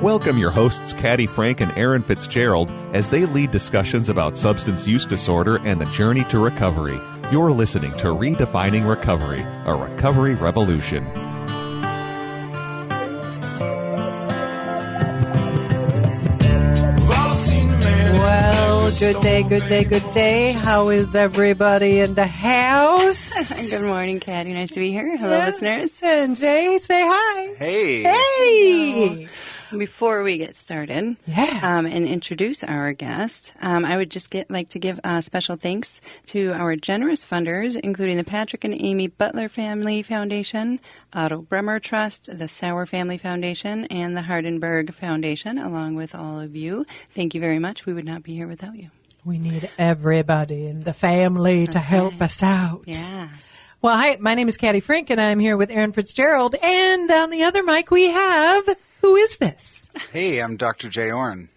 Welcome your hosts, Caddy Frank and Aaron Fitzgerald, as they lead discussions about substance use disorder and the journey to recovery. You're listening to Redefining Recovery, a recovery revolution. Well, good day. How is everybody in the house? Good morning, Caddy. Nice to be here. Hello, listeners. And Jay, say hi. Hey. Hey. Before we get started and introduce our guest, I would just like to give special thanks to our generous funders, including the Patrick and Amy Butler Family Foundation, Otto Bremer Trust, the Sauer Family Foundation, and the Hardenberg Foundation, along with all of you. Thank you very much. We would not be here without you. We need everybody in the family to help us out. Yeah. Well, hi, my name is Caddy Frank, and I'm here with Aaron Fitzgerald. And on the other mic, we have... Who is this? Hey, I'm Dr. J. Orne.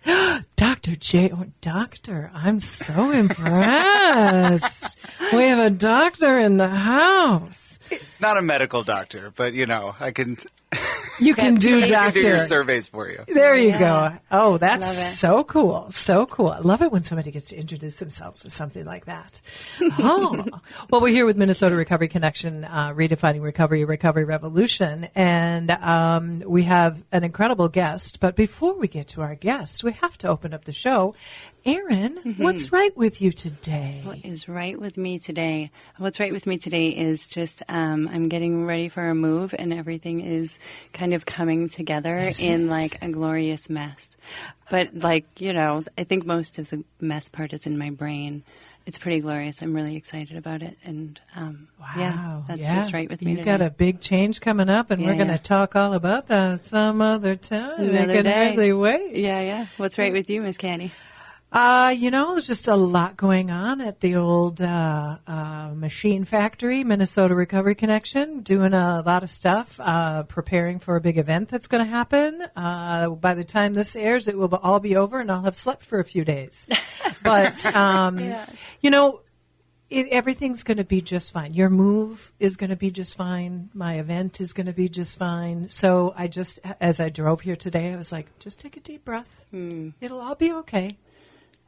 Dr. J. Orne. Doctor, I'm so impressed. We have a doctor in the house. Not a medical doctor, but, I can... You can do doctor. I can do your surveys for you. There you go. Oh, that's so cool. So cool. I love it when somebody gets to introduce themselves with something like that. Oh. Well, we're here with Minnesota Recovery Connection, Redefining Recovery, Recovery Revolution. And we have an incredible guest. But before we get to our guest, we have to open up the show. Aaron, what's right with you today? What is right with me today? What's right with me today is just I'm getting ready for a move, and everything is kind of coming together in like a glorious mess. But I think most of the mess part is in my brain. It's pretty glorious. I'm really excited about it. And that's just right with me You've today. got a big change coming up, and we're going to talk all about that some other time. I can hardly wait. Yeah. What's right with you, Miss Caddy? There's just a lot going on at the old machine factory, Minnesota Recovery Connection, doing a lot of stuff, preparing for a big event that's going to happen. By the time this airs, it will all be over, and I'll have slept for a few days. But, everything's going to be just fine. Your move is going to be just fine. My event is going to be just fine. So as I drove here today, I was like, just take a deep breath. It'll all be okay.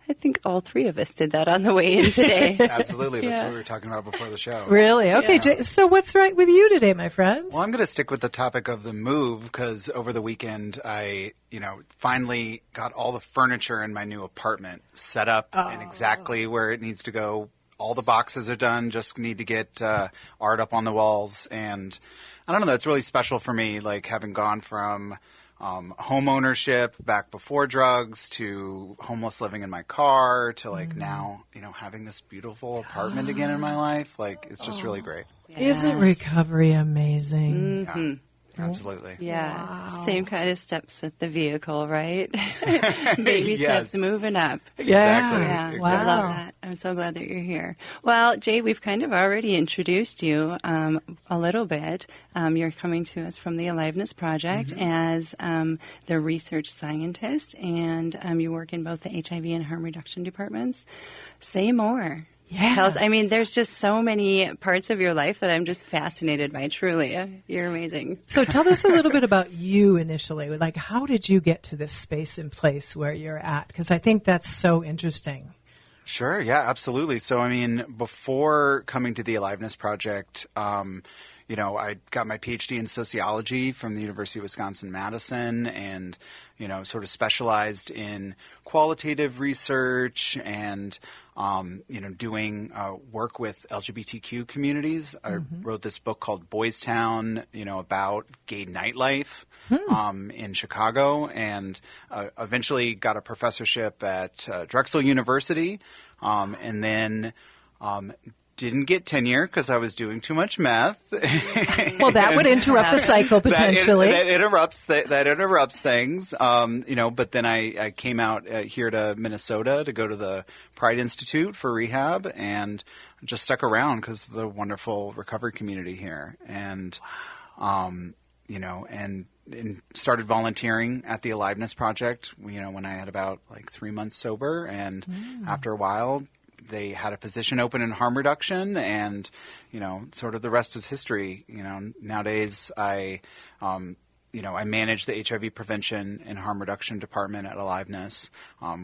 I think all three of us did that on the way in today. Absolutely. That's what we were talking about before the show. Really? Okay, Jay, so what's right with you today, my friend? Well, I'm going to stick with the topic of the move because over the weekend I, finally got all the furniture in my new apartment set up and exactly where it needs to go. All the boxes are done. Just need to get art up on the walls. And I don't know, that's really special for me, like having gone from home ownership back before drugs to homeless living in my car to now, having this beautiful apartment again in my life. Like, it's just really great. Yes. Isn't recovery amazing? Yeah, absolutely. Yeah. Wow. Same kind of steps with the vehicle, right? Baby steps moving up. Exactly. Yeah. Exactly. I love that. I'm so glad that you're here. Well, Jay, we've kind of already introduced you a little bit. You're coming to us from the Aliveness Project as the research scientist, and you work in both the HIV and harm reduction departments. Say more. Yeah. Tell us, there's just so many parts of your life that I'm just fascinated by, truly. You're amazing. So tell us a little bit about you initially. Like, how did you get to this space and place where you're at? Because I think that's so interesting. Sure. Yeah, absolutely. So, before coming to the Aliveness Project, I got my PhD in sociology from the University of Wisconsin-Madison and, sort of specialized in qualitative research and, doing work with LGBTQ communities. I wrote this book called Boys Town, about gay nightlife in Chicago, and eventually got a professorship at Drexel University, and then didn't get tenure because I was doing too much meth. Well, that would interrupt the cycle potentially. That interrupts things. But then I came out here to Minnesota to go to the Pride Institute for rehab and just stuck around because of the wonderful recovery community here. And, and started volunteering at the Aliveness Project, when I had about 3 months sober. And after a while, they had a position open in harm reduction, and, sort of the rest is history. Nowadays I I manage the HIV prevention and harm reduction department at Aliveness.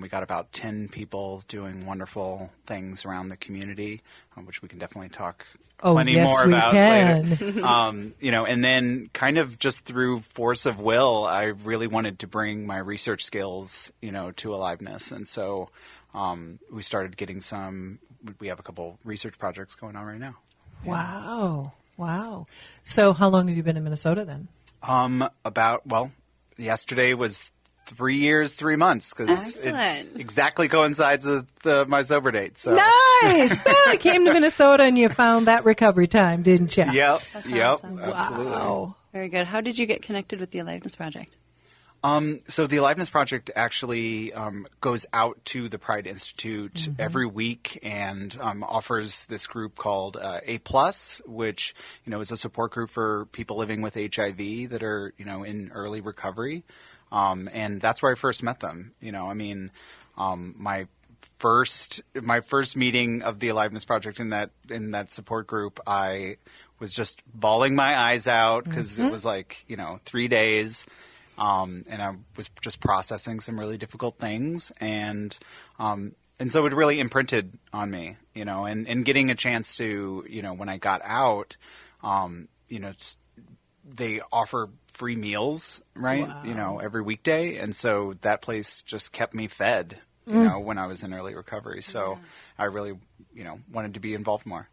We got about 10 people doing wonderful things around the community, which we can definitely talk plenty more about later. And then kind of just through force of will, I really wanted to bring my research skills, to Aliveness. And so we started getting we have a couple research projects going on right now. Yeah. Wow. So how long have you been in Minnesota then? Yesterday was 3 years, 3 months, because it exactly coincides with my sober date. So nice. So you came to Minnesota and you found that recovery time, didn't you? Yep. Awesome. Absolutely. Wow. Very good. How did you get connected with the Aliveness Project? So the Aliveness Project actually goes out to the Pride Institute every week and offers this group called A+, which is a support group for people living with HIV that are in early recovery, and that's where I first met them. My first meeting of the Aliveness Project in that support group, I was just bawling my eyes out because it was 3 days. And I was just processing some really difficult things, and so it really imprinted on me, and getting a chance to, when I got out, they offer free meals, right? Wow. Every weekday, and so that place just kept me fed, when I was in early recovery. So I really, wanted to be involved more.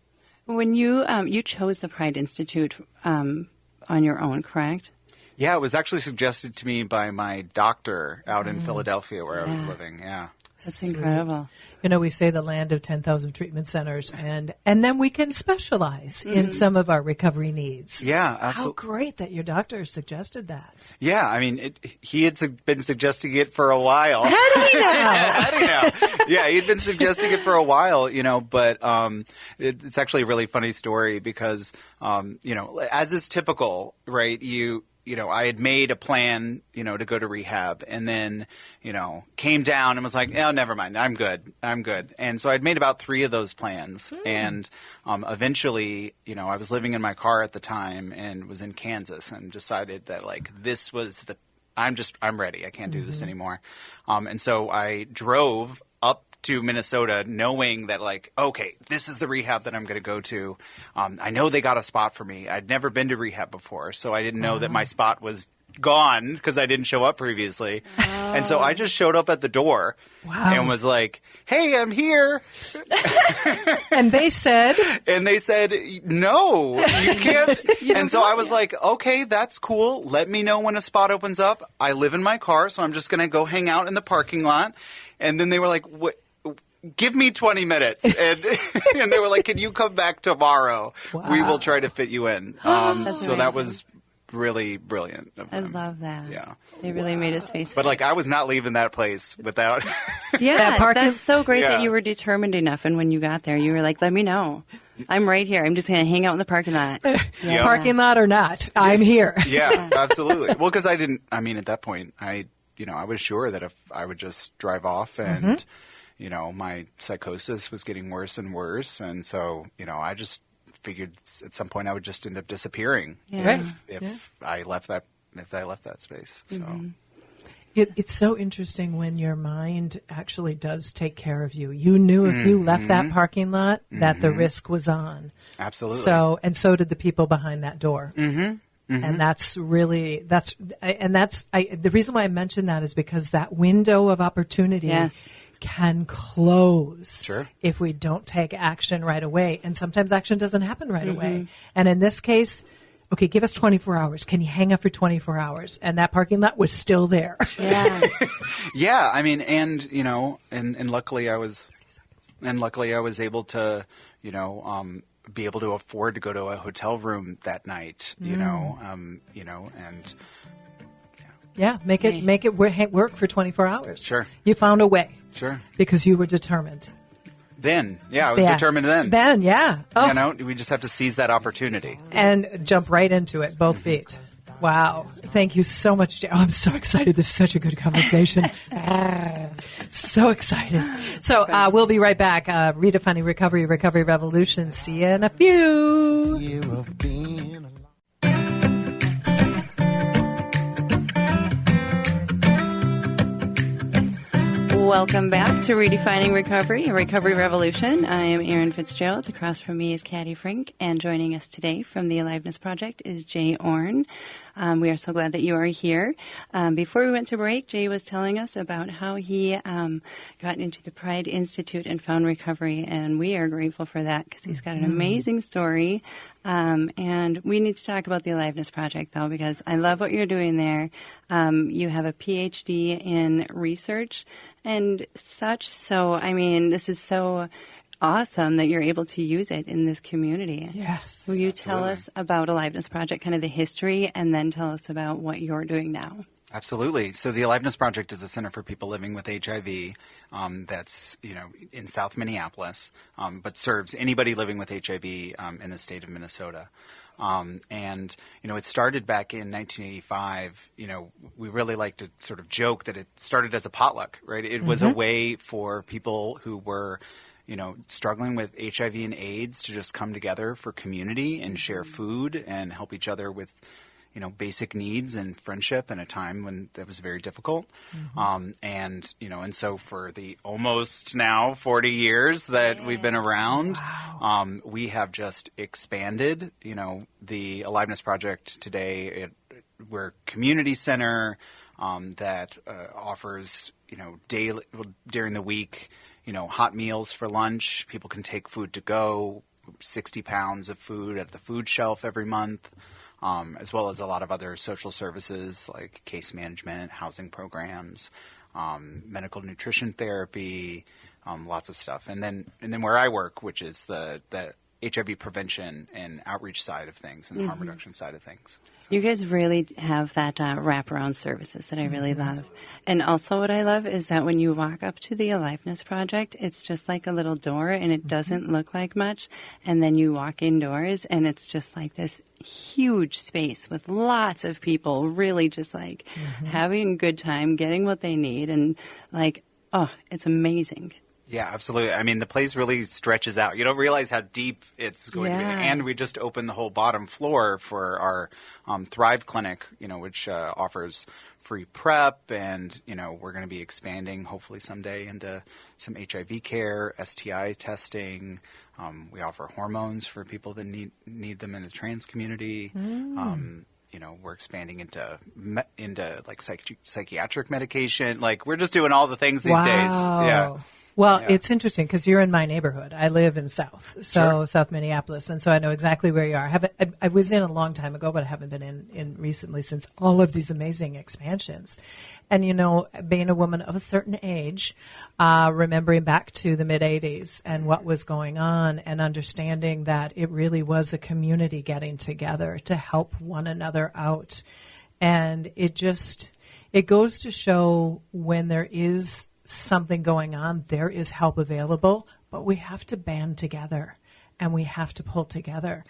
When you chose the Pride Institute on your own, correct? Yeah, it was actually suggested to me by my doctor out in Philadelphia where I was living. Yeah. That's incredible. We say the land of 10,000 treatment centers, and then we can specialize in some of our recovery needs. Yeah, absolutely. How great that your doctor suggested that. Yeah, I mean, he had been suggesting it for a while. How do we know? How do you know? Yeah, he'd been suggesting it for a while, but it's actually a really funny story because, as is typical, right, I had made a plan, to go to rehab and then, came down and was like, oh, never mind. I'm good. And so I'd made about 3 of those plans. And eventually, I was living in my car at the time and was in Kansas and decided that this was I'm ready. I can't do this anymore. And so I drove up to Minnesota knowing that okay, this is the rehab that I'm going to go to. I know they got a spot for me. I'd never been to rehab before, so I didn't know that my spot was gone because I didn't show up previously. Oh. And so I just showed up at the door and was like, hey, I'm here. And they said, no, you can't. And so I was like, okay, that's cool. Let me know when a spot opens up. I live in my car, so I'm just going to go hang out in the parking lot. And then they were like, what? Give me 20 minutes. And they were like, can you come back tomorrow? Wow. We will try to fit you in. So that was really brilliant of them. I love that. Yeah. They really made us face it. But I was not leaving that place without. Yeah, that's so great that you were determined enough. And when you got there, you were like, let me know. I'm right here. I'm just going to hang out in the parking lot. Yeah. Parking lot or not, I'm here. Yeah, absolutely. Well, because at that point, I was sure that if I would just drive off and, my psychosis was getting worse and worse. And so, I just figured at some point I would just end up disappearing if I left that space. So it's so interesting when your mind actually does take care of you. You knew if you left that parking lot that the risk was on. Absolutely. So did the people behind that door. Mm-hmm. And that's really, the reason why I mention that is because that window of opportunity can close if we don't take action right away. And sometimes action doesn't happen right away. And in this case, okay, give us 24 hours. Can you hang up for 24 hours? And that parking lot was still there. Yeah. Yeah. I mean, and luckily I was able to, be able to afford to go to a hotel room that night, and make it work for 24 hours. Sure. You found a way. Sure. Because you were determined. Then, I was determined then. Then, yeah. Oh. We just have to seize that opportunity. And jump right into it, both feet. Wow. Thank you so much, Jay. Oh, I'm so excited. This is such a good conversation. So excited. So we'll be right back. Redefining Recovery Revolution. See you in a few. Welcome back to Redefining Recovery, a recovery revolution. I am Erin Fitzgerald. Across from me is Katie Frink, and joining us today from the Aliveness Project is Jay Orne. We are so glad that you are here. Before we went to break, Jay was telling us about how he got into the Pride Institute and found recovery, and we are grateful for that because he's got an amazing story. And we need to talk about the Aliveness Project, though, because I love what you're doing there. You have a PhD in research and such. So, I mean, this is so awesome that you're able to use it in this community. Yes. Will you tell us about Aliveness Project, kind of the history, and then tell us about what you're doing now? Absolutely. So the Aliveness Project is a center for people living with HIV that's, in South Minneapolis, but serves anybody living with HIV in the state of Minnesota. And it started back in 1985. We really like to sort of joke that it started as a potluck, right? It was a way for people who were struggling with HIV and AIDS to just come together for community and share food and help each other with basic needs and friendship in a time when that was very difficult. And so for the almost now 40 years that we've been around, we have just expanded. The Aliveness Project today, we're a community center that offers, daily, during the week, hot meals for lunch. People can take food to go, 60 pounds of food at the food shelf every month. As well as a lot of other social services like case management, housing programs, medical nutrition therapy, lots of stuff. And then where I work, which is the HIV prevention and outreach side of things and the harm reduction side of things. So. You guys really have that wraparound services that I really love. And also what I love is that when you walk up to the Aliveness Project, it's just like a little door and it doesn't look like much. And then you walk indoors and it's just like this huge space with lots of people really just like having a good time, getting what they need. And it's amazing. Yeah, absolutely. I mean, the place really stretches out. You don't realize how deep it's going to be. And we just opened the whole bottom floor for our Thrive Clinic, which offers free PrEP. And, we're going to be expanding hopefully someday into some HIV care, STI testing. We offer hormones for people that need them in the trans community. We're expanding into like psychiatric medication. Like we're just doing all the things these days. Yeah. Well, it's interesting because you're in my neighborhood. I live in South Minneapolis, and so I know exactly where you are. I was in a long time ago, but I haven't been in recently since all of these amazing expansions. And, being a woman of a certain age, remembering back to the mid-'80s and what was going on and understanding that it really was a community getting together to help one another out. And it goes to show when there is something going on, there is help available, but we have to band together and we have to pull together.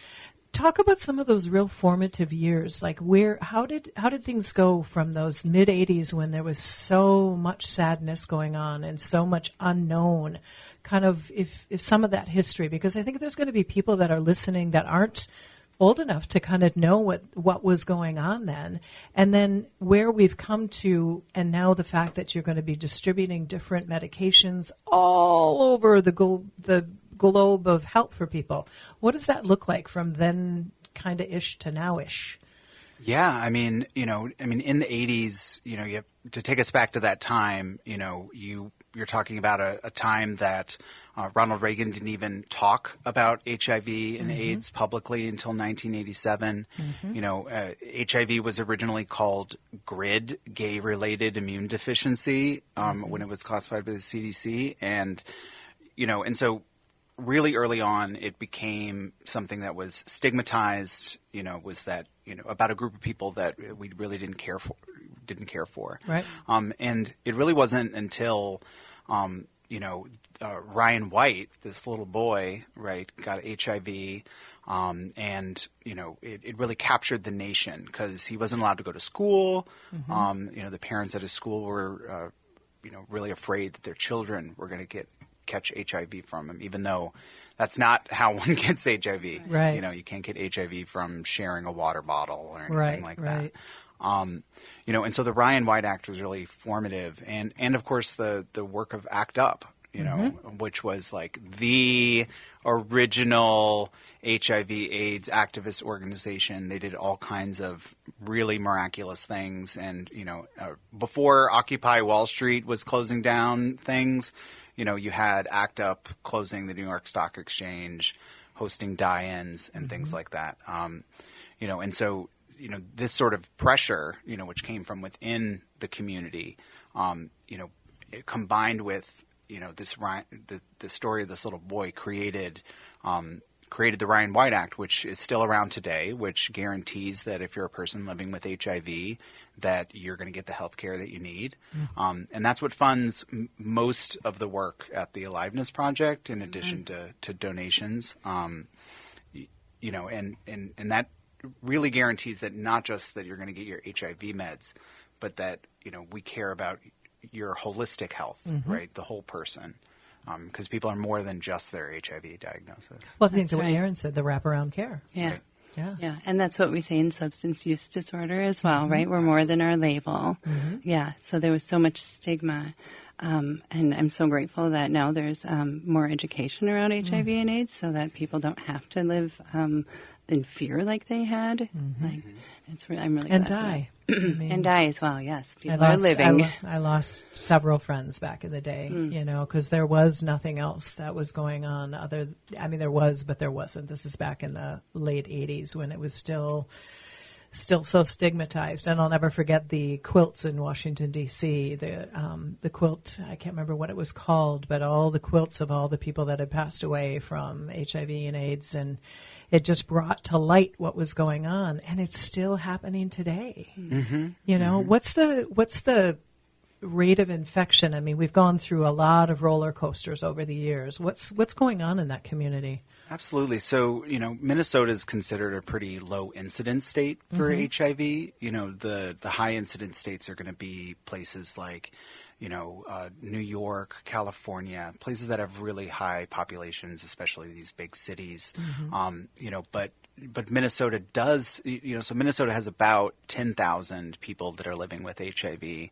Talk about some of those real formative years. Like how did things go from those mid 80s when there was so much sadness going on and so much unknown, kind of if some of that history, because I think there's going to be people that are listening that aren't old enough to kind of know what was going on then, and then where we've come to, and now the fact that you're going to be distributing different medications all over the globe of help for people. What does that look like from then kind of ish to now ish? Yeah, I mean, in the 80s, you have to take us back to that time. You're talking about a time that Ronald Reagan didn't even talk about HIV and AIDS publicly until 1987. HIV was originally called GRID, gay-related immune deficiency, when it was classified by the CDC. And so really early on, it became something that was stigmatized, was that, about a group of people that we really didn't care for. Right. And it really wasn't until, Ryan White, this little boy, right, got HIV, and, it really captured the nation because he wasn't allowed to go to school. The parents at his school were, really afraid that their children were going to catch HIV from him, even though that's not how one gets HIV. Right. You can't get HIV from sharing a water bottle or anything like that. And so the Ryan White Act was really formative, and of course the work of ACT UP, which was like the original HIV/AIDS activist organization. They did all kinds of really miraculous things, and before Occupy Wall Street was closing down things, you had ACT UP closing the New York Stock Exchange, hosting die-ins and things like that. And so this sort of pressure, which came from within the community, it combined with the story of this little boy created the Ryan White Act, which is still around today, which guarantees that if you're a person living with HIV, that you're going to get the health care that you need. And that's what funds most of the work at the Aliveness Project, in addition to donations. And that really guarantees that not just that you're going to get your HIV meds, but that, we care about your holistic health, right? The whole person. Because people are more than just their HIV diagnosis. Well, I think that's what Aaron said, the wraparound care. Yeah. Right. Yeah. And that's what we say in substance use disorder as well, right? We're more than our label. Yeah. So there was so much stigma. And I'm so grateful that now there's more education around HIV and AIDS, so that people don't have to live in fear like they had. I'm really and glad die. and die as well. Yes, people are living. I lost several friends back in the day, because there was nothing else that was going on. There was, but there wasn't. This is back in the late '80s when it was still so stigmatized. And I'll never forget the quilts in Washington D.C. The quilt, I can't remember what it was called, but all the quilts of all the people that had passed away from HIV and AIDS, and it just brought to light what was going on, and it's still happening today. What's the rate of infection? I mean, we've gone through a lot of roller coasters over the years. What's going on in that community? Absolutely. So, Minnesota is considered a pretty low incidence state for HIV. The high incidence states are going to be places like, New York, California, places that have really high populations, especially these big cities. But Minnesota does, so Minnesota has about 10,000 people that are living with HIV,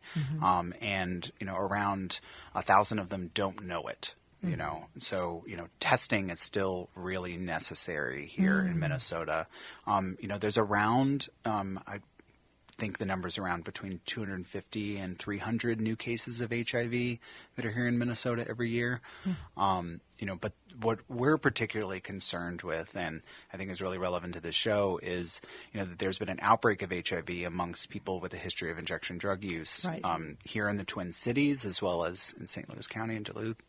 and, around 1,000 of them don't know it. So, testing is still really necessary here in Minnesota. There's around, I think the number's around between 250 and 300 new cases of HIV that are here in Minnesota every year. But what we're particularly concerned with, and I think is really relevant to this show, is, that there's been an outbreak of HIV amongst people with a history of injection drug use here in the Twin Cities, as well as in St. Louis County and Duluth,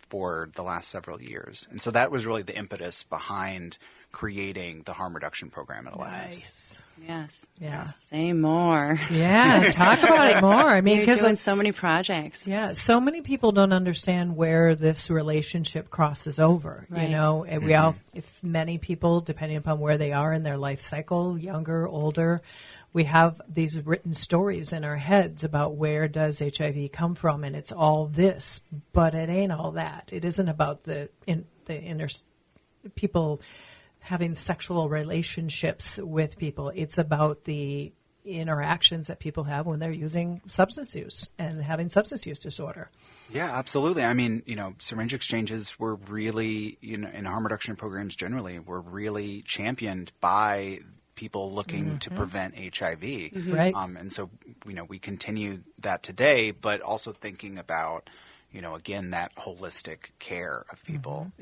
for the last several years. And so that was really the impetus behind creating the harm reduction program at Aliveness. Nice. Yes. Yeah. Say more. Yeah. Talk about it more. I mean, because doing so many projects. Yeah. So many people don't understand where this relationship crosses over. Right. And if many people, depending upon where they are in their life cycle, younger, older, we have these written stories in our heads about where does HIV come from, and it's all this, but it ain't all that. It isn't about the inner people having sexual relationships with people. It's about the interactions that people have when they're using substance use and having substance use disorder. Yeah, absolutely. I mean, syringe exchanges were really, in harm reduction programs generally, were really championed by people looking to prevent HIV. Right. And so, we continue that today, but also thinking about, again, that holistic care of people,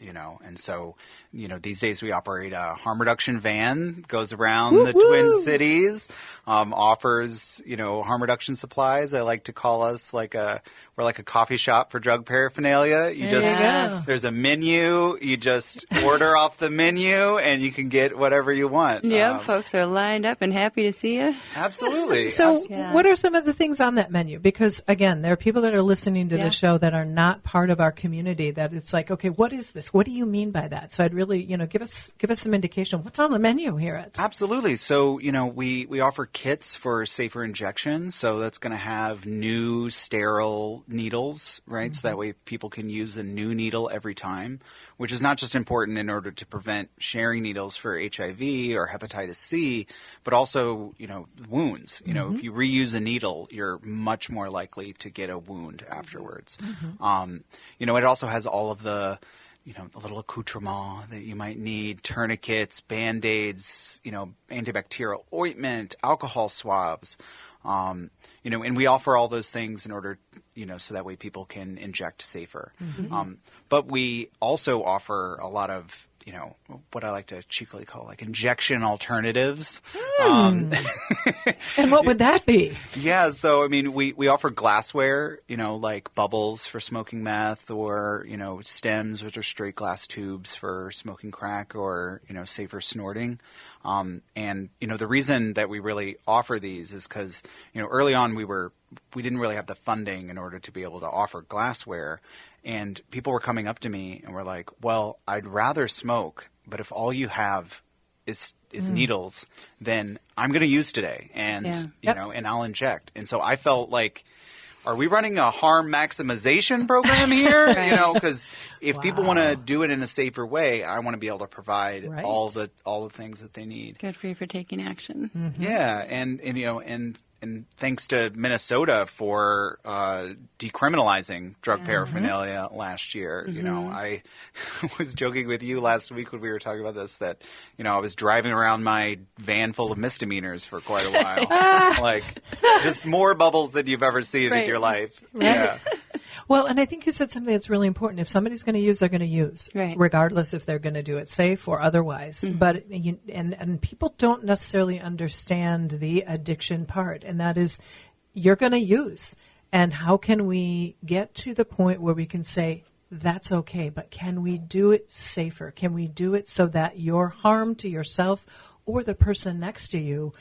and so, these days we operate a harm reduction van, goes around the Twin Cities, offers, harm reduction supplies. I like to call us we're like a coffee shop for drug paraphernalia. There's a menu, you just order off the menu and you can get whatever you want. Yep, folks are lined up and happy to see you. Absolutely. So what are some of the things on that menu? Because again, there are people that are listening to this show that are not part of our community, that it's like, okay, what is this? What do you mean by that? So I'd really, give us some indication of what's on the menu here at. Absolutely. So, we offer kits for safer injections. So that's going to have new sterile needles, right? So that way people can use a new needle every time, which is not just important in order to prevent sharing needles for HIV or hepatitis C, but also, wounds. If you reuse a needle, you're much more likely to get a wound afterwards. It also has all of the little accoutrement that you might need, tourniquets, Band-Aids, antibacterial ointment, alcohol swabs, and we offer all those things in order, so that way people can inject safer. But we also offer a lot of, what I like to cheekily call like injection alternatives. And what would that be? Yeah, so we offer glassware, like bubbles for smoking meth, or stems, which are straight glass tubes for smoking crack, or safer snorting. And the reason that we really offer these is because early on we didn't really have the funding in order to be able to offer glassware. And people were coming up to me and were like, well, I'd rather smoke, but if all you have is needles, then I'm going to use today, and and I'll inject. And so I felt like, are we running a harm maximization program here? Right. Because if people want to do it in a safer way, I want to be able to provide all the things that they need. Good for you for taking action. Yeah, and thanks to Minnesota for decriminalizing drug paraphernalia last year. I was joking with you last week when we were talking about this that, I was driving around my van full of misdemeanors for quite a while. Like, just more bubbles than you've ever seen in your life. Right. Yeah. Well, and I think you said something that's really important. If somebody's going to use, they're going to use, regardless if they're going to do it safe or otherwise. But and people don't necessarily understand the addiction part, and that is, you're going to use. And how can we get to the point where we can say, that's okay, but can we do it safer? Can we do it so that your harm to yourself or the person next to you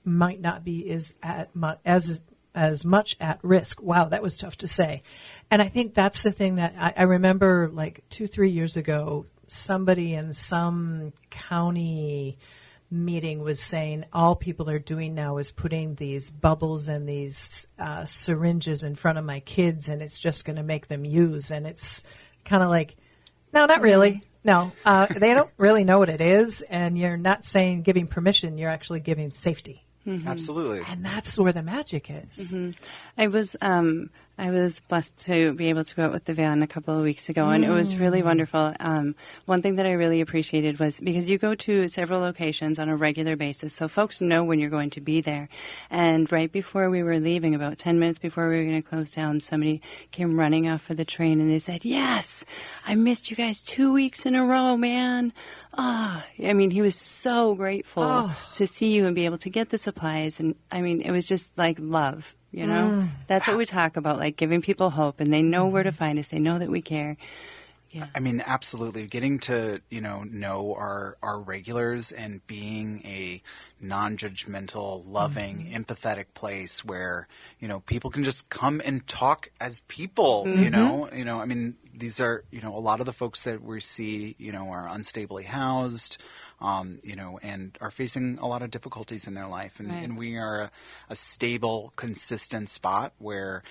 might not be as much at risk? Wow, that was tough to say. And I think that's the thing that I remember, like 2-3 years ago, somebody in some county meeting was saying all people are doing now is putting these bubbles and these syringes in front of my kids, and it's just going to make them use. And it's kind of like, no, not really. No, they don't really know what it is, and you're not giving permission, you're actually giving safety. Absolutely. And that's where the magic is. I was blessed to be able to go out with the van a couple of weeks ago, and it was really wonderful. One thing that I really appreciated was because you go to several locations on a regular basis, so folks know when you're going to be there. And right before we were leaving, about 10 minutes before we were going to close down, somebody came running off of the train, and they said, yes, I missed you guys 2 weeks in a row, man. He was so grateful to see you and be able to get the supplies. And, it was just like love. That's what we talk about, like giving people hope, and they know where to find us. They know that we care. Yeah. Absolutely. Getting to, know our regulars and being a non-judgmental, loving, empathetic place where, people can just come and talk as people, these are, a lot of the folks that we see, are unstably housed, and are facing a lot of difficulties in their life. And we are a stable, consistent spot where,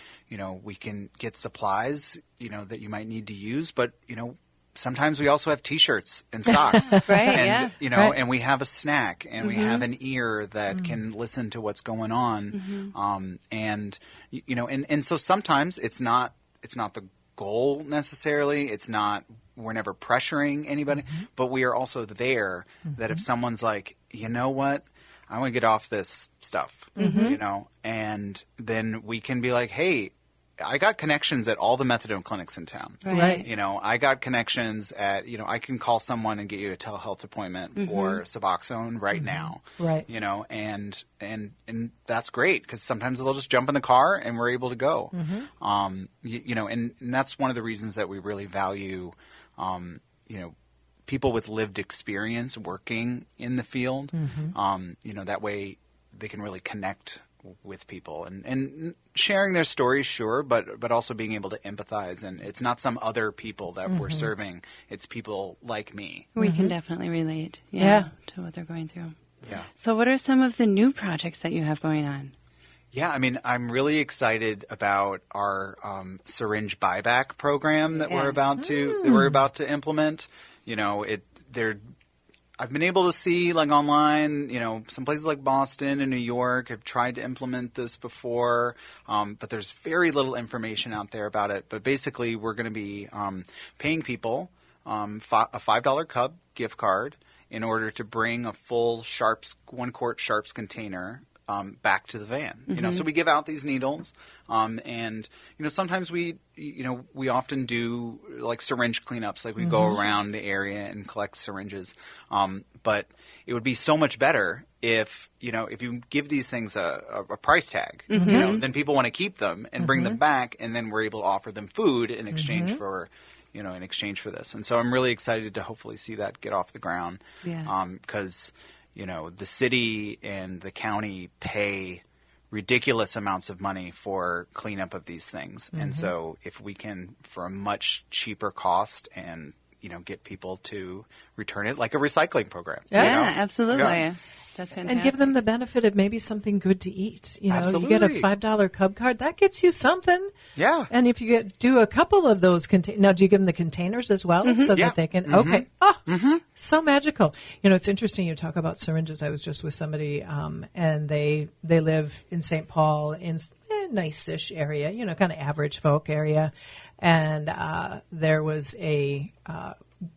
we can get supplies, that you might need to use. But, sometimes we also have T-shirts and socks. And we have a snack, and we have an ear that can listen to what's going on. And so sometimes it's not the goal necessarily. We're never pressuring anybody, but we are also there that if someone's like, you know what, I want to get off this stuff, and then we can be like, hey, I got connections at all the methadone clinics in town. Right. I got connections at, I can call someone and get you a telehealth appointment for Suboxone right now. Right. And that's great because sometimes they'll just jump in the car and we're able to go. And that's one of the reasons that we really value, people with lived experience working in the field. That way they can really connect with people and sharing their stories, sure, but also being able to empathize. And it's not some other people that we're serving. It's people like me. We can definitely relate to what they're going through. Yeah. So what are some of the new projects that you have going on? Yeah, I mean, I'm really excited about our syringe buyback program that we're about to implement. You know, I've been able to see, like, online, you know, some places like Boston and New York have tried to implement this before, but there's very little information out there about it. But basically, we're going to be paying people a $5 Cub gift card in order to bring a full Sharps 1-quart Sharps container back to the van. You know, so we give out these needles, and you know, sometimes we often do like syringe cleanups, like we go around the area and collect syringes. But it would be so much better if you give these things a price tag, you know, then people want to keep them and bring them back, and then we're able to offer them food in exchange for this. And so I'm really excited to hopefully see that get off the ground. Yeah. Because you know, the city and the county pay ridiculous amounts of money for cleanup of these things. And so if we can, for a much cheaper cost, and, you know, get people to return it like a recycling program. Yeah, you know? absolutely. Yeah. That's fantastic. And give them the benefit of maybe something good to eat. You know, Absolutely. you get a $5 Cub card, that gets you something. Yeah. And if you do a couple of those now, do you give them the containers as well so that they can? Okay. Oh, so magical. You know, it's interesting. You talk about syringes. I was just with somebody, and they live in St. Paul in a nice-ish area. You know, kind of average folk area, and there was a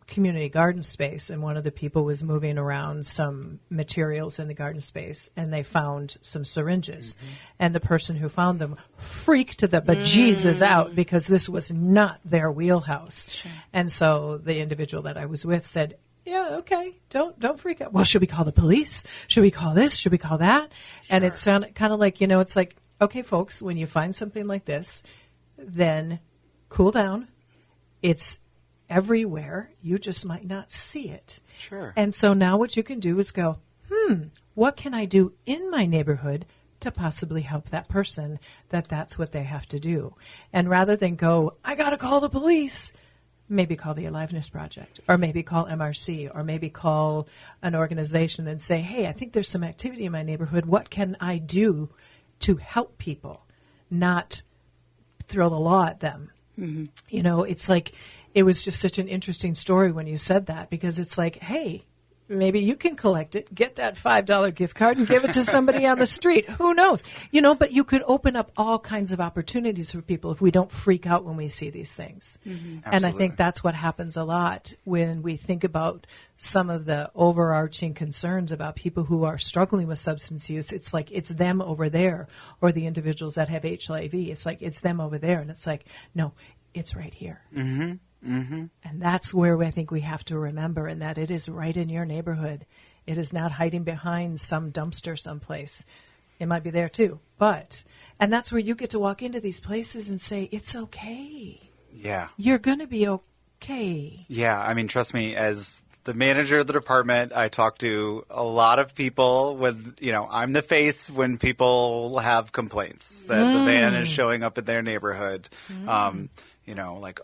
community garden space, and one of the people was moving around some materials in the garden space, and they found some syringes, and the person who found them freaked the bejesus out because this was not their wheelhouse. And so the individual that I was with said, yeah, okay, don't freak out. Well, should we call the police? Should we call this? Should we call that? And it sounded kind of like, you know, it's like, okay, folks, when you find something like this, then cool down. It's everywhere. You just might not see it. Sure. And so now what you can do is go, what can I do in my neighborhood to possibly help that person that's what they have to do? And rather than go, I got to call the police, maybe call the Aliveness Project, or maybe call MRC, or maybe call an organization and say, hey, I think there's some activity in my neighborhood. What can I do to help people, not throw the law at them? You know, it's like, it was just such an interesting story when you said that, because it's like, hey, maybe you can collect it, get that $5 gift card and give it to somebody on the street. Who knows? You know, but you could open up all kinds of opportunities for people if we don't freak out when we see these things. And I think that's what happens a lot when we think about some of the overarching concerns about people who are struggling with substance use. It's like, it's them over there, or the individuals that have HIV. It's like, it's them over there. And it's like, no, it's right here. And that's where I think we have to remember, and that it is right in your neighborhood. It is not hiding behind some dumpster someplace. It might be there too, and that's where you get to walk into these places and say, it's okay. Yeah. You're going to be okay. Yeah. I mean, trust me, as the manager of the department, I talk to a lot of people with, you know, I'm the face when people have complaints that the van is showing up in their neighborhood. You know, like,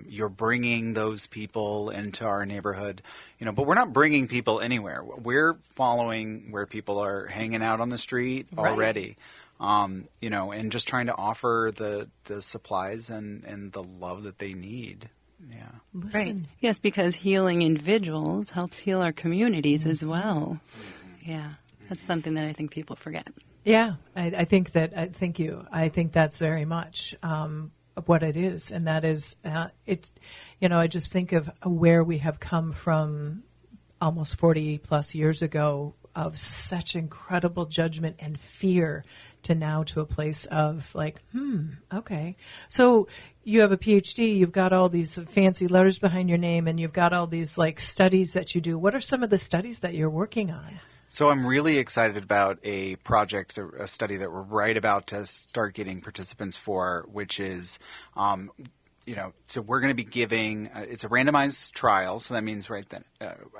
you're bringing those people into our neighborhood, you know, but we're not bringing people anywhere. We're following where people are hanging out on the street already, you know, and just trying to offer the supplies and the love that they need. Yeah. Listen. Right. Yes, because healing individuals helps heal our communities as well. Yeah. That's something that I think people forget. Yeah. I think that, thank you. I think that's very much, what it is, and that is it's, you know, I just think of where we have come from almost 40 plus years ago of such incredible judgment and fear to now to a place of like, okay. So you have a PhD, you've got all these fancy letters behind your name, and you've got all these like studies that you do. What are some of the studies that you're working on? So I'm really excited about a project, a study that we're right about to start getting participants for, which is, so we're going to be giving, it's a randomized trial. So that means, right, that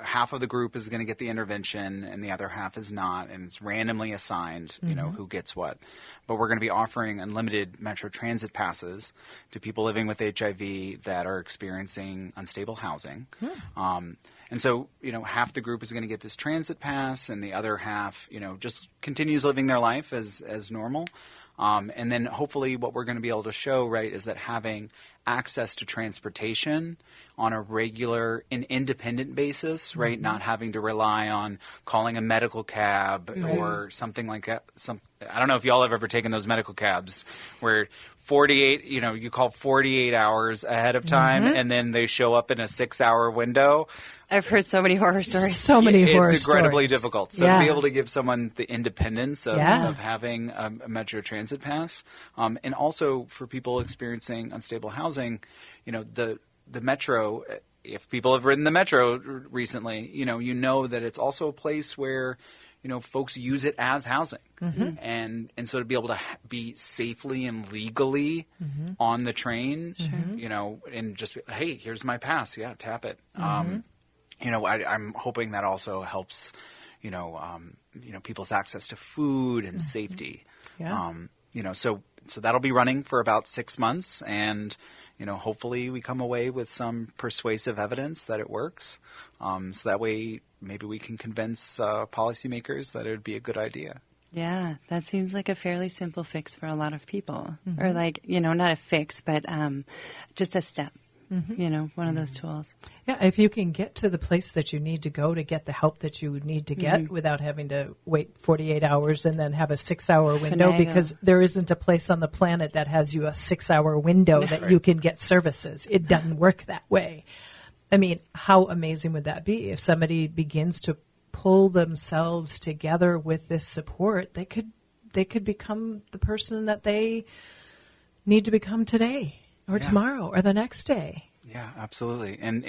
half of the group is going to get the intervention and the other half is not. And it's randomly assigned, who gets what. But we're going to be offering unlimited Metro Transit passes to people living with HIV that are experiencing unstable housing. And so, half the group is going to get this transit pass and the other half, just continues living their life as normal. And then hopefully what we're going to be able to show, right, is that having access to transportation on a regular and independent basis, right, not having to rely on calling a medical cab or something like that. I don't know if y'all have ever taken those medical cabs where 48, you call 48 hours ahead of time and then they show up in a 6-hour window. I've heard so many horror stories. So many horror stories. It's incredibly difficult. So to be able to give someone the independence of having a Metro Transit pass, and also for people experiencing unstable housing, the Metro, if people have ridden the Metro recently, you know that it's also a place where folks use it as housing. And so to be able to be safely and legally on the train, and just be, hey, here's my pass. Yeah, tap it. I'm hoping that also helps, people's access to food and safety. So that'll be running for about 6 months, and hopefully we come away with some persuasive evidence that it works. So that way maybe we can convince policymakers that it would be a good idea. Yeah, that seems like a fairly simple fix for a lot of people, or not a fix, but just a step. One of those tools. Yeah, if you can get to the place that you need to go to get the help that you need to get without having to wait 48 hours and then have a 6-hour window, because there isn't a place on the planet that has you a 6-hour window that you can get services. It doesn't work that way. I mean, how amazing would that be if somebody begins to pull themselves together with this support? They could become the person that they need to become today. Or tomorrow, or the next day. Yeah, absolutely. And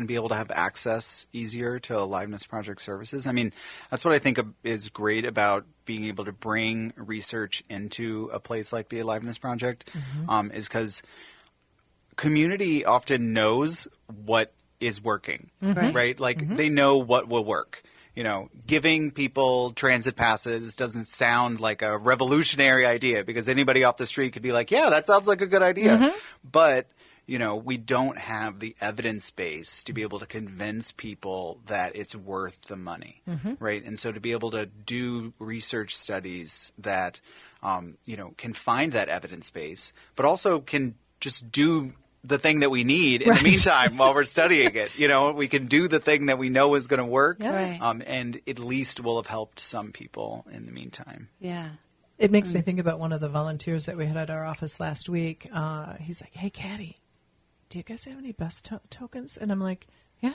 be able to have access easier to Aliveness Project services. I mean, that's what I think is great about being able to bring research into a place like the Aliveness Project, is because community often knows what is working, right? Like they know what will work. Giving people transit passes doesn't sound like a revolutionary idea, because anybody off the street could be like, yeah, that sounds like a good idea. But, we don't have the evidence base to be able to convince people that it's worth the money, right? And so to be able to do research studies that, can find that evidence base, but also can just do the thing that we need in the meantime while we're studying it. We can do the thing that we know is going to work, and at least will have helped some people in the meantime. Yeah. It makes me think about one of the volunteers that we had at our office last week. He's like, hey, Caddy, do you guys have any bus tokens? And I'm like, yeah.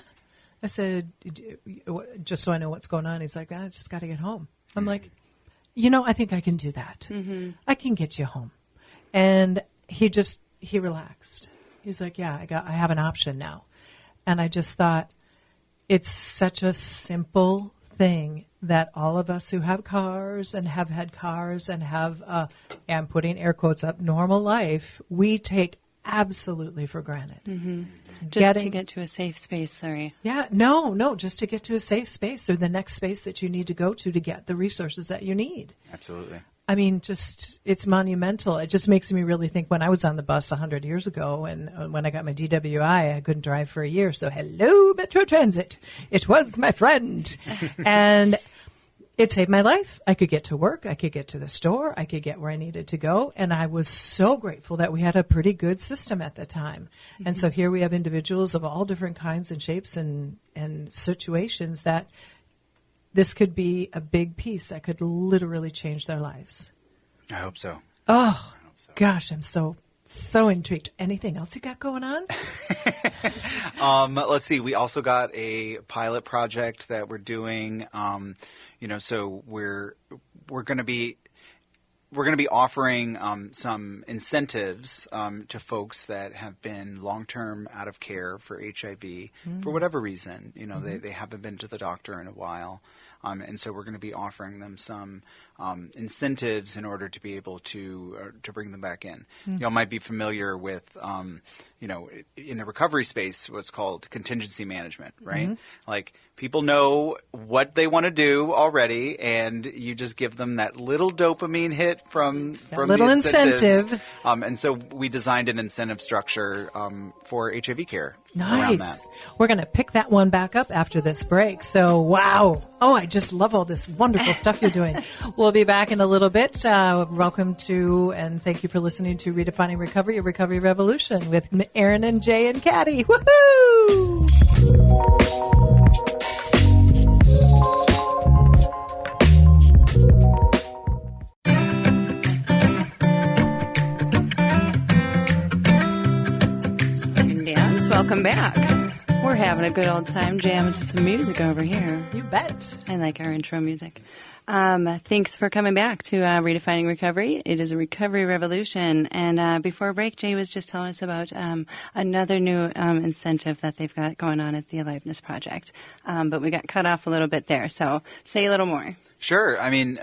I said, just so I know what's going on. He's like, I just got to get home. I'm like, I think I can do that. I can get you home. And he relaxed. He's like, yeah, I have an option now. And I just thought, it's such a simple thing that all of us who have cars and have had cars and have, I'm putting air quotes up, normal life, we take absolutely for granted. Just to get to a safe space, sorry. Yeah, no, just to get to a safe space or the next space that you need to go to get the resources that you need. Absolutely. I mean, it's monumental. It just makes me really think when I was on the bus 100 years ago and when I got my DWI, I couldn't drive for a year. So hello, Metro Transit. It was my friend. And it saved my life. I could get to work. I could get to the store. I could get where I needed to go. And I was so grateful that we had a pretty good system at the time. And so here we have individuals of all different kinds and shapes and situations that this could be a big piece that could literally change their lives. I hope so. Oh, gosh, I'm so intrigued. Anything else you got going on? Let's see. We also got a pilot project that we're doing. So we're going to be offering some incentives to folks that have been long-term out of care for HIV for whatever reason. They haven't been to the doctor in a while. And so we're going to be offering them some incentives in order to be able to bring them back in. Y'all might be familiar with, in the recovery space, what's called contingency management, right? Like people know what they want to do already, and you just give them that little dopamine hit from little the incentives. incentive. And so we designed an incentive structure for HIV care around that. Nice. We're going to pick that one back up after this break. So, wow. Oh, I just love all this wonderful stuff you're doing. We'll be back in a little bit. Welcome to, and thank you for listening to Redefining Recovery, a Recovery Revolution with Aaron and Jay and Caddy. Woohoo! Welcome back. We're having a good old time jamming to some music over here. You bet. I like our intro music. Thanks for coming back to Redefining Recovery. It is a recovery revolution. And before break, Jay was just telling us about another new incentive that they've got going on at the Aliveness Project. But we got cut off a little bit there. So say a little more. Sure. I mean,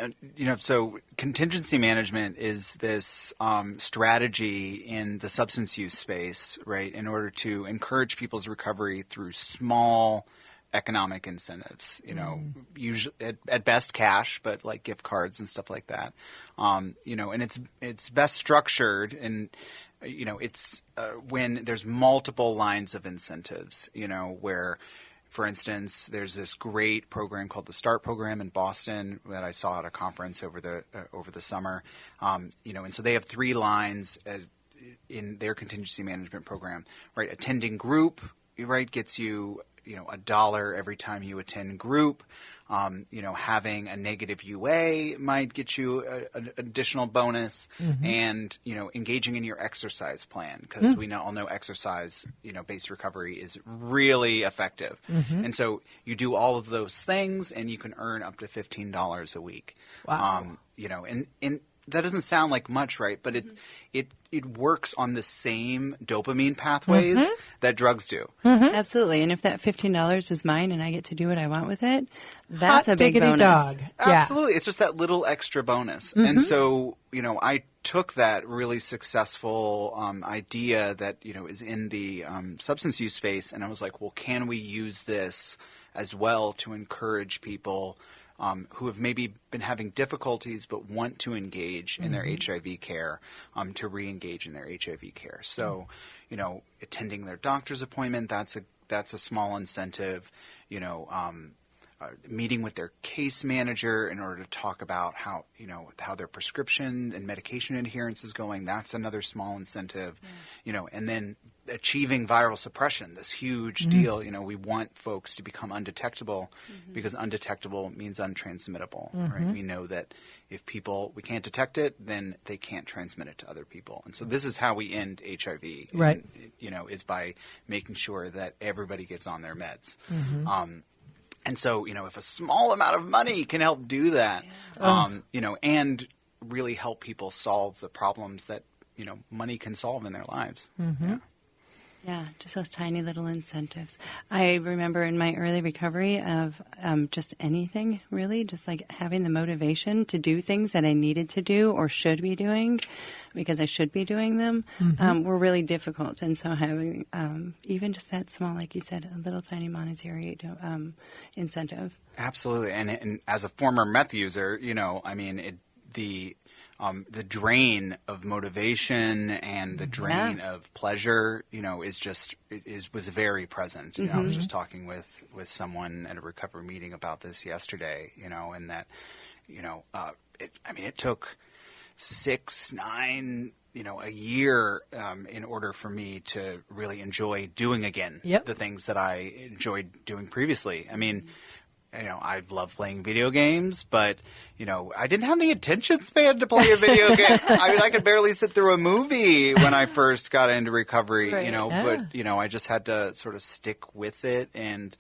so contingency management is this strategy in the substance use space, right, in order to encourage people's recovery through small economic incentives, usually at best cash, but like gift cards and stuff like that. And it's best structured and, it's when there's multiple lines of incentives, where, for instance, there's this great program called the START program in Boston that I saw at a conference over the summer. And so they have 3 lines in their contingency management program, right? Attending group, right, gets you, $1 every time you attend group. Having a negative UA might get you an additional bonus, and engaging in your exercise plan, because we all know exercise, based recovery is really effective, and so you do all of those things, and you can earn up to $15 a week. Wow. And that doesn't sound like much, right? But it works on the same dopamine pathways that drugs do. Absolutely. And if that $15 is mine and I get to do what I want with it, that's Hot a big diggity bonus. dog. Absolutely. It's just that little extra bonus. And so, I took that really successful idea that, is in the substance use space, and I was like, well, can we use this as well to encourage people who have maybe been having difficulties but want to engage in their HIV care, to re-engage in their HIV care. So, attending their doctor's appointment, that's a small incentive. Meeting with their case manager in order to talk about how their prescription and medication adherence is going, that's another small incentive. And then achieving viral suppression, this huge deal. We want folks to become undetectable, because undetectable means untransmittable, right? We know that if we can't detect it, then they can't transmit it to other people. And so this is how we end HIV, right? And, is by making sure that everybody gets on their meds. And so, if a small amount of money can help do that, and really help people solve the problems that, money can solve in their lives. Yeah, just those tiny little incentives. I remember in my early recovery of just anything, really, just like having the motivation to do things that I needed to do or should be doing because I should be doing them were really difficult. And so having even just that small, like you said, a little tiny monetary incentive. Absolutely. And as a former meth user, the drain of motivation and the drain of pleasure, was very present. I was just talking with someone at a recovery meeting about this yesterday, and that, it took 6, 9, a year in order for me to really enjoy doing again the things that I enjoyed doing previously. I love playing video games, but, I didn't have the attention span to play a video game. I could barely sit through a movie when I first got into recovery, but, I just had to sort of stick with it and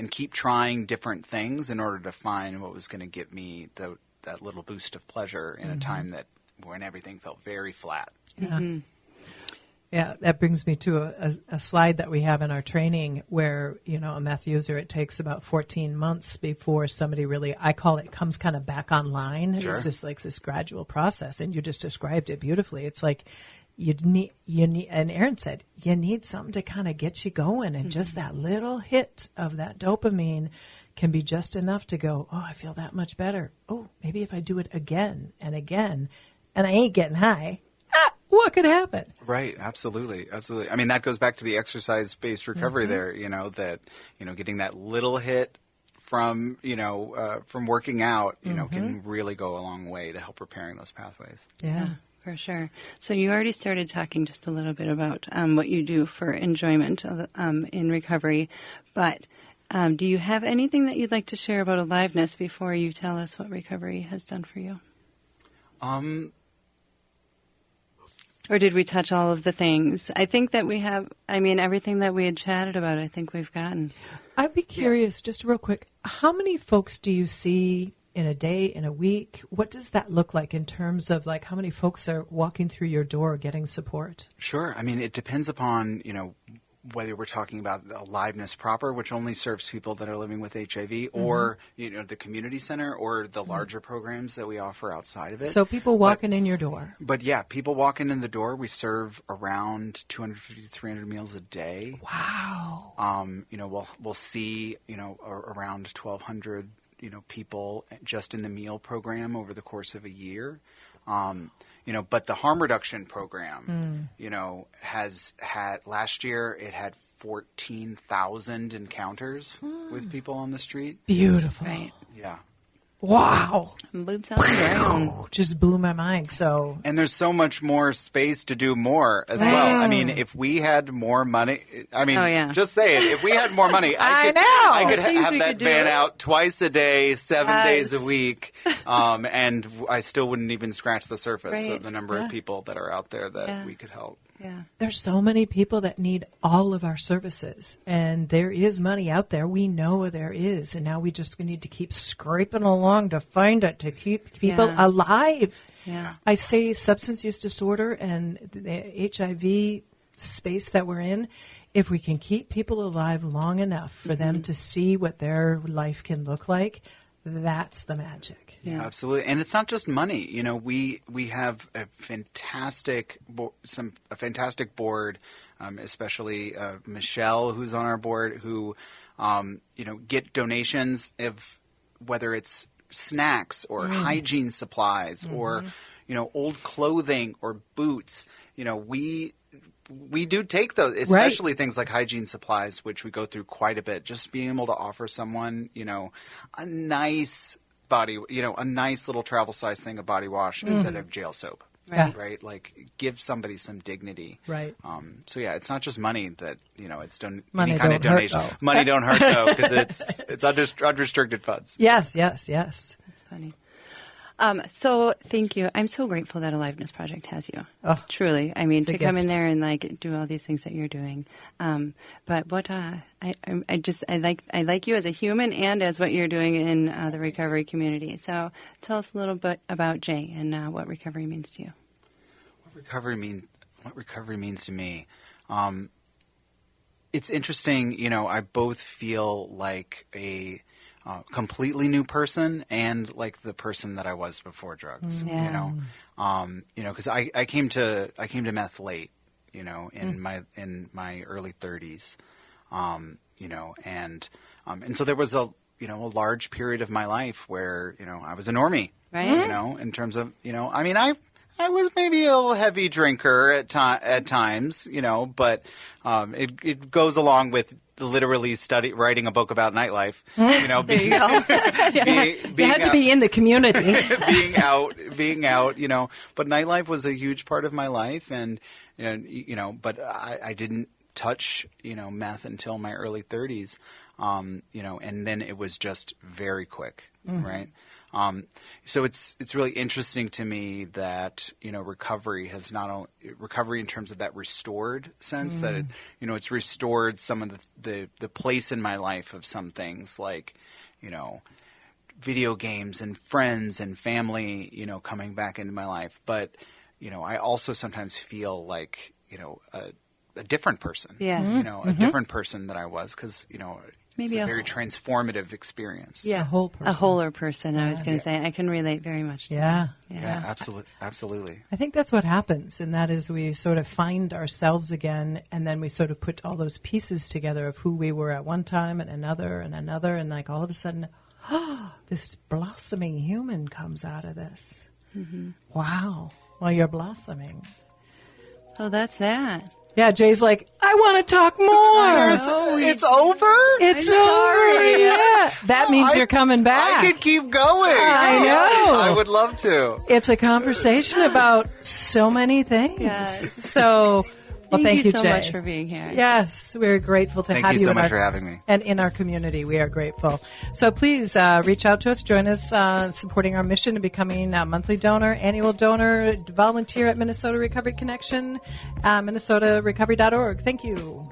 keep trying different things in order to find what was going to give me that little boost of pleasure in a time when everything felt very flat. Yeah, that brings me to a slide that we have in our training where, a meth user, it takes about 14 months before somebody really, I call it, comes kind of back online. Sure. It's just like this gradual process, and you just described it beautifully. It's like you need, and Aaron said, you need something to kind of get you going, and just that little hit of that dopamine can be just enough to go, oh, I feel that much better. Oh, maybe if I do it again and again, and I ain't getting high, what could happen? Right. Absolutely. Absolutely. I mean, that goes back to the exercise-based recovery there, that, getting that little hit from working out, can really go a long way to help repairing those pathways. Yeah. For sure. So you already started talking just a little bit about what you do for enjoyment in recovery, but do you have anything that you'd like to share about Aliveness before you tell us what recovery has done for you? Or did we touch all of the things? I think that we have, everything that we had chatted about, I think we've gotten. I'd be curious, just real quick, how many folks do you see in a day, in a week? What does that look like in terms of how many folks are walking through your door getting support? Sure. I mean, it depends upon, whether we're talking about Aliveness proper, which only serves people that are living with HIV, or the community center, or the larger programs that we offer outside of it. So people walking in your door. But yeah, people walking in the door. We serve around 250 to 300 meals a day. Wow. We'll see around 1,200 people just in the meal program over the course of a year. But the harm reduction program, has had, last year it had 14,000 encounters with people on the street. Beautiful. Right. Yeah. Wow. Boots on the ground. Just blew my mind. So, and there's so much more space to do more as well. I mean, if we had more money, just say it. If we had more money, I could have that van out twice a day, 7 days a week, and I still wouldn't even scratch the surface of the number of people that are out there that we could help. Yeah. There's so many people that need all of our services, and there is money out there. We know there is, and now we just need to keep scraping along to find it, to keep people alive. Yeah. I say substance use disorder and the HIV space that we're in, if we can keep people alive long enough for them to see what their life can look like, that's the magic. Yeah, absolutely. And it's not just money. We have a fantastic board, especially Michelle, who's on our board, who get donations of whether it's snacks or hygiene supplies or old clothing or boots. We do take those, especially things like hygiene supplies, which we go through quite a bit. Just being able to offer someone, a nice a nice little travel size thing of body wash instead of jail soap. Right? Like, give somebody some dignity. Right. So yeah, it's not just money that, it's money any kind of donation. Hurt, money don't hurt though, because it's unrestricted funds. Yes. That's funny. So thank you. I'm so grateful that Aliveness Project has you. Oh, truly. I mean, to come in there and do all these things that you're doing. But what I like you as a human and as what you're doing in the recovery community. So tell us a little bit about Jay and what recovery means to you. What recovery means to me. It's interesting. I both feel like a completely new person and like the person that I was before drugs. Yeah. Because I came to meth late, in my early 30s, and so there was a large period of my life where I was a normie, right? In terms of I was maybe a little heavy drinker at times, but it goes along with literally writing a book about nightlife. There you go. You had to be in the community. being out, But nightlife was a huge part of my life, and but I didn't touch meth until my early 30s, and then it was just very quick, right? So it's really interesting to me that recovery has not only recovery in terms of that restored sense that it's restored some of the place in my life of some things like video games and friends and family coming back into my life, but I also sometimes feel like a different person. Yeah. A different person than I was because, it's Maybe a very transformative experience. A whole person. A wholer person, I was going to say. I can relate very much to that. Yeah, absolutely. I think that's what happens, and that is we sort of find ourselves again, and then we sort of put all those pieces together of who we were at one time and another, and like all of a sudden, this blossoming human comes out of this. Mm-hmm. Wow. Well, you're blossoming. Oh, that's that. Yeah, Jay's like, I want to talk more. It's over? It's over. Yeah. That means you're coming back. I could keep going. I know. I would love to. It's a conversation about so many things. Yes. So, well, thank you, so Jay. much for being here. Yes, we're grateful to have you. Thank you so much for having me. And in our community, we are grateful. So please reach out to us, join us supporting our mission of becoming a monthly donor, annual donor, volunteer at Minnesota Recovery Connection, minnesotarecovery.org. Thank you.